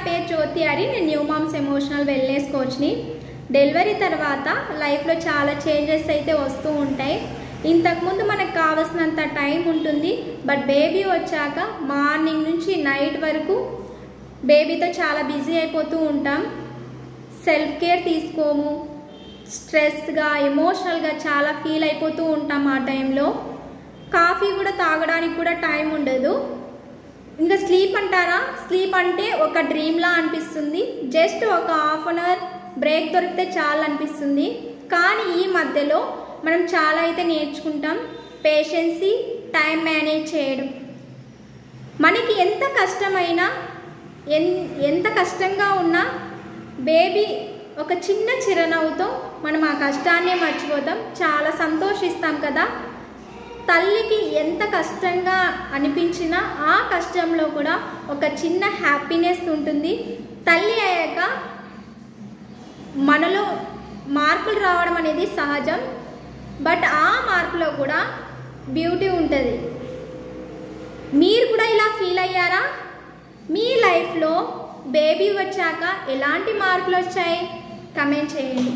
పేరు జ్యోతి హరి. నేను new moms emotional wellness కోచ్ని. డెలివరీ తర్వాత లైఫ్లో చాలా చేంజెస్ అయితే వస్తూ ఉంటాయి. ఇంతకుముందు మనకు కావాల్సినంత టైం ఉంటుంది, బట్ బేబీ వచ్చాక మార్నింగ్ నుంచి నైట్ వరకు బేబీతో చాలా బిజీ అయిపోతూ ఉంటాం. సెల్ఫ్ కేర్ తీసుకోము, స్ట్రెస్గా ఎమోషనల్గా చాలా ఫీల్ అయిపోతూ ఉంటాం. ఆ టైంలో కాఫీ కూడా తాగడానికి కూడా టైం ఉండదు. ఇంకా స్లీప్ అంటారా, స్లీప్ అంటే ఒక డ్రీమ్లా అనిపిస్తుంది. జస్ట్ ఒక హాఫ్ అన్ అవర్ బ్రేక్ దొరికితే చాలా అనిపిస్తుంది. కానీ ఈ మధ్యలో మనం చాలా అయితే నేర్చుకుంటాం. పేషెన్సీ, టైం మేనేజ్ చేయడం. మనకి ఎంత కష్టమైనా ఎంత కష్టంగా ఉన్నా బేబీ ఒక చిన్న చిరునవ్వుతో మనం ఆ కష్టాన్నే మర్చిపోతాం, చాలా సంతోషిస్తాం కదా. తల్లికి ఎంత కష్టంగా అనిపించినా ఆ కష్టంలో కూడా ఒక చిన్న హ్యాపీనెస్ ఉంటుంది. తల్లి అయ్యాక మనలో మార్పులు రావడం అనేది సహజం, బట్ ఆ మార్పులో కూడా బ్యూటీ ఉంటుంది. మీరు కూడా ఇలా ఫీల్ అయ్యారా? మీ లైఫ్లో బేబీ వచ్చాక ఎలాంటి మార్పులు వచ్చాయి? కమెంట్ చేయండి.